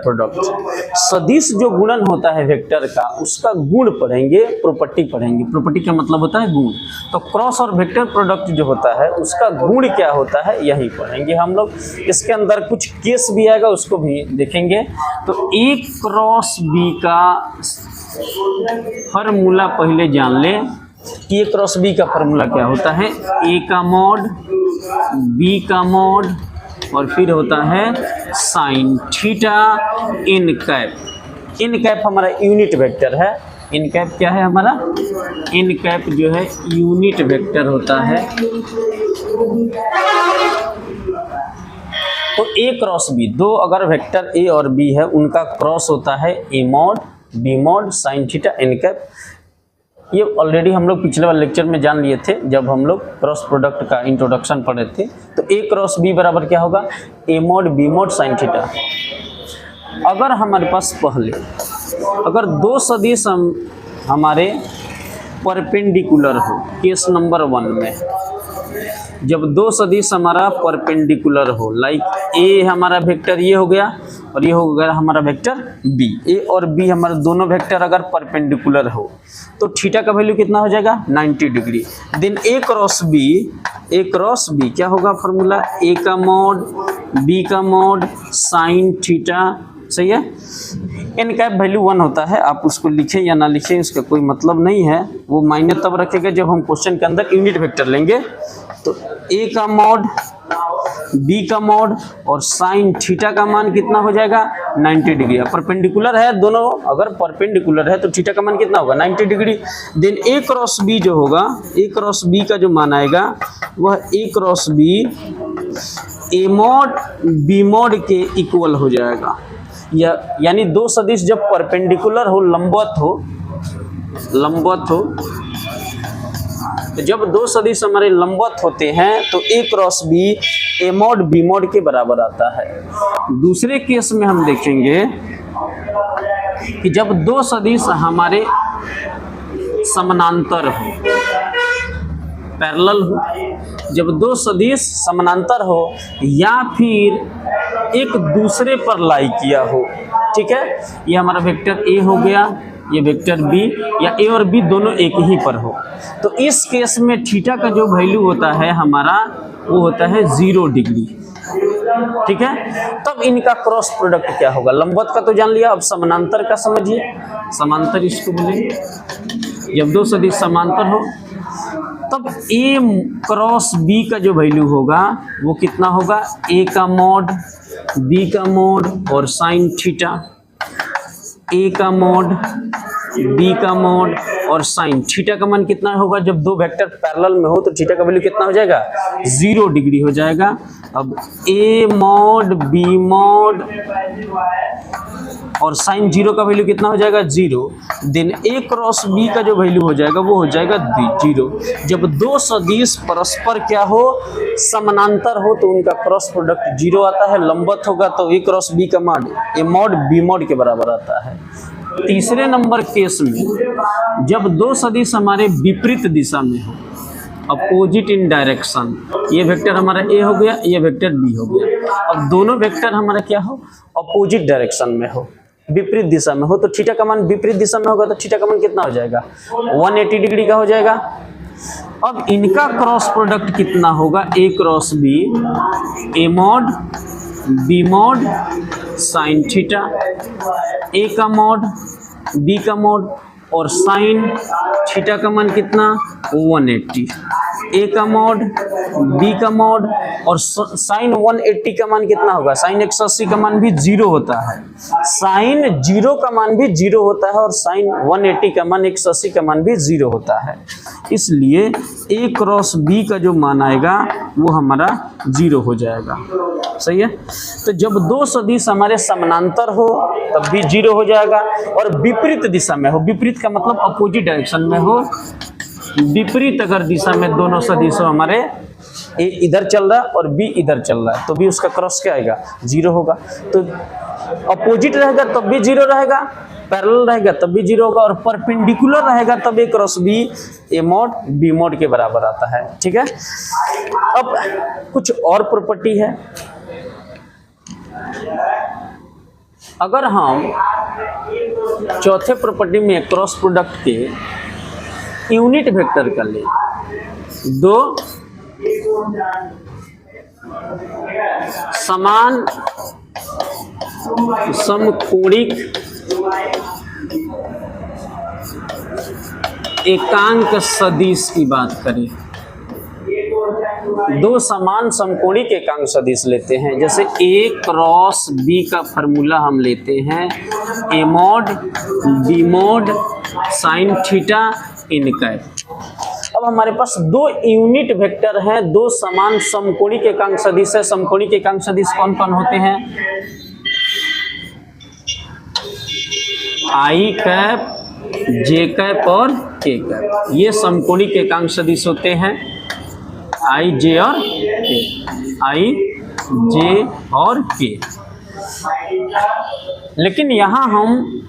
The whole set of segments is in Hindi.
प्रोडक्ट। सदिश जो गुणन होता है वेक्टर का, उसका गुण पढ़ेंगे, प्रॉपर्टी पढ़ेंगे। प्रॉपर्टी का मतलब होता है गुण। तो क्रॉस और वेक्टर प्रोडक्ट जो होता है उसका गुण क्या होता है यही पढ़ेंगे हम लोग। इसके अंदर कुछ केस भी आएगा, उसको भी देखेंगे। तो ए क्रॉस बी का फार्मूला पहले जान ले कि ए क्रॉस बी का फार्मूला क्या होता है। ए का मॉड, बी का मॉड, और फिर होता है साइन थीटा इन कैप। इन कैप हमारा यूनिट वेक्टर है। इन कैप क्या है हमारा? इन कैप जो है यूनिट वेक्टर होता है। तो ए क्रॉस बी, दो अगर वेक्टर ए और बी है उनका क्रॉस होता है A mod B mod sine theta n cap. ये ऑलरेडी हम लोग पिछले वाले लेक्चर में जान लिए थे जब हम लोग क्रॉस प्रोडक्ट का इंट्रोडक्शन पढ़े थे। तो ए क्रॉस बी बराबर क्या होगा? A mod B mod sine theta. अगर हमारे पास पहले अगर दो सदिश हमारे परपेंडिकुलर हो, केस नंबर 1 में जब दो सदिश हमारा परपेंडिकुलर हो, लाइक ए हमारा वेक्टर ये हो गया और ये हो गया हमारा वेक्टर बी। ए और बी हमारे दोनों वेक्टर अगर परपेंडिकुलर हो तो थीटा का वैल्यू कितना हो जाएगा? 90 डिग्री। देन ए क्रॉस बी क्या होगा फॉर्मूला? ए का मॉड बी का मॉड साइन थीटा। सही है। एन कैप वैल्यू 1 होता है, आप उसको लिखें या ना लिखें उसका कोई मतलब नहीं है, वो मायने तब रखेगा जब हम क्वेश्चन के अंदर यूनिट वेक्टर लेंगे। तो ए का मॉड बी का मॉड और साइन थीटा का मान कितना हो जाएगा? 90 डिग्री। परपेंडिकुलर है दोनों, अगर परपेंडिकुलर है तो थीटा का मान कितना होगा? 90 डिग्री। देन ए क्रॉस बी जो होगा, ए क्रॉस बी का जो मान आएगा वह ए cross B A mod B mod के इक्वल हो जाएगा। यानी दो सदिश जब परपेंडिकुलर हो, लंबवत हो, तो जब दो सदिश हमारे लंबवत होते हैं तो ए cross B A mod B mod के बराबर आता है। दूसरे केस में हम देखेंगे कि जब दो सदिश हमारे समानांतर हो, पैरेलल हो, जब दो सदिश समानांतर हो या फिर एक दूसरे पर लाई किया हो। ठीक है, ये हमारा वेक्टर ए हो गया, ये वेक्टर बी, या ए और बी दोनों एक ही पर हो। तो इस केस में थीटा का जो वैल्यू होता है हमारा वो होता है 0 डिग्री। ठीक है, तब इनका क्रॉस प्रोडक्ट क्या होगा? लंबवत का तो जान लिया, अब समानांतर का समझिए। समांतर इसको बोलेंगे। जब दो सदिश समांतर हो तब ए क्रॉस बी का जो वैल्यू होगा वो कितना होगा? ए का मॉड बी का मॉड और साइन थीटा। ए का मॉड बी का मॉड और साइन थीटा का मान कितना होगा? जब दो वेक्टर पैरेलल में हो तो थीटा का वैल्यू कितना हो जाएगा? 0 डिग्री हो जाएगा। अब ए मॉड बी मॉड और साइन 0 का वैल्यू कितना हो जाएगा? 0। देन ए क्रॉस बी का जो वैल्यू हो जाएगा वो हो जाएगा 0। जब दो सदिश परस्पर क्या हो? समानांतर हो तो उनका क्रॉस प्रोडक्ट 0 आता है। लंबवत होगा तो ए क्रॉस बी का मान ए मॉड बी मॉड के बराबर आता है। तीसरे नंबर केस में जब दो सदिश हमारे विपरीत दिशा में हो, अपोजिट इन डायरेक्शन, ये वेक्टर हमारा ए हो गया, ये वेक्टर बी हो गया। अब दोनों वेक्टर हमारा क्या हो? अपोजिट डायरेक्शन में हो, विपरीत दिशा में हो, तो थीटा का मान विपरीत दिशा में होगा तो थीटा का मान कितना हो जाएगा? 180 डिग्री का हो जाएगा। अब इनका क्रॉस प्रोडक्ट कितना होगा? A cross B A mod B mod sine theta. A का मॉड बी का मॉड और साइन थीटा का मान कितना? 180। ए का मॉड बी का मॉड और साइन 180 का मान कितना होगा? साइन 180 का मान भी 0 होता है। साइन 0 का मान भी 0 होता है और साइन 180 का मान 180 का मान भी 0 होता है। इसलिए ए क्रॉस बी का जो मान आएगा वो हमारा 0 हो जाएगा। सही है। तो जब दो सदिश हमारे समानांतर हो तब भी 0 हो जाएगा, और विपरीत दिशा में हो, विपरीत का मतलब अपोजिट डायरेक्शन में हो, विपरीत अगर दिशा में दोनों सदिश हो हमारे, ए इधर चल रहा है और बी इधर चल रहा है, तो भी उसका क्रॉस क्या आएगा? 0 होगा। तो अपोजिट रहेगा तब भी 0 रहेगा, पैरेलल रहेगा तब भी 0 होगा, और परपेंडिकुलर रहेगा तब ए cross B A mod B mod के बराबर आता है। ठीक है। अब कुछ और प्रॉपर्टी है। अगर हम चौथे प्रॉपर्टी में क्रॉस प्रोडक्ट के यूनिट वेक्टर कर ले, दो समान समकोणिक एकांक सदिश की बात करें, दो समान समकोणिक एकांक सदिश लेते हैं, जैसे A क्रॉस B का फॉर्मूला हम लेते हैं A mod B mod sine theta n cap. अब हमारे पास दो यूनिट वेक्टर हैं, दो समान समकोणिक एकांक सदिश है। समकोणिक एकांक सदिश कौन कौन होते हैं? आई कैप, जे कैप और के कैप, ये समकोणिक एकांक सदिश होते हैं। आई जे और के, आई जे और के। लेकिन यहाँ हम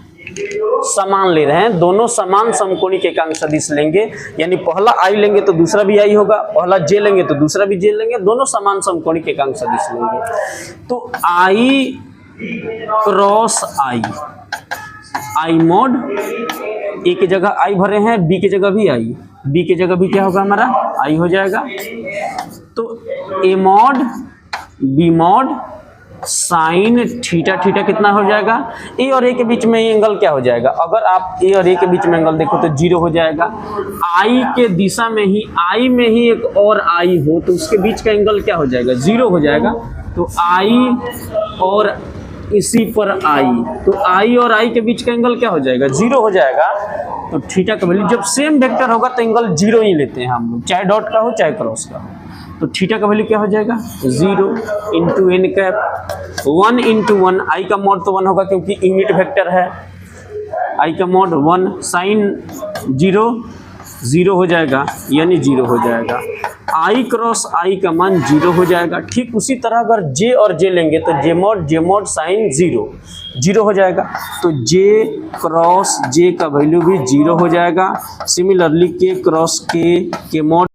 समान ले रहे हैं, दोनों समान समकोणिक एकांक सदिश लेंगे, यानी पहला आई लेंगे तो दूसरा भी आई होगा, पहला जे लेंगे तो दूसरा भी जे लेंगे, दोनों समान समकोणिक एकांक सदिश लेंगे। तो आई क्रॉस आई, आई मॉड, ए की जगह आई भरे हैं, बी की जगह भी आई, बी की जगह भी क्या होगा हमारा आई हो जाएगा। तो A mod B mod sine theta, theta कितना हो जाएगा? ए और ए के बीच में एंगल क्या हो जाएगा? अगर आप ए और ए के बीच में एंगल देखो तो 0 हो जाएगा। आई के दिशा में ही, आई में ही एक और आई हो तो उसके बीच का एंगल क्या हो जाएगा? 0 हो जाएगा। तो आई और इसी पर आई, तो आई और आई के बीच का एंगल क्या हो जाएगा? 0 हो जाएगा। तो थीटा का वैल्यू जब सेम वेक्टर होगा तो एंगल 0 ही लेते हैं हम लोग, चाहे डॉट का हो चाहे क्रॉस का हो। तो थीटा का वैल्यू क्या हो जाएगा? 0 इंटू एन कैप, 1 इंटू 1, आई का मॉड तो 1 होगा क्योंकि यूनिट वेक्टर है, आई का मॉड 1 साइन 0, 0 हो जाएगा, यानी 0 हो जाएगा। आई क्रॉस आई का मान 0 हो जाएगा। ठीक उसी तरह अगर जे और जे लेंगे तो जे मॉड साइन 0, 0 हो जाएगा। तो जे क्रॉस जे का वैल्यू भी 0 हो जाएगा। सिमिलरली के क्रॉस के मॉड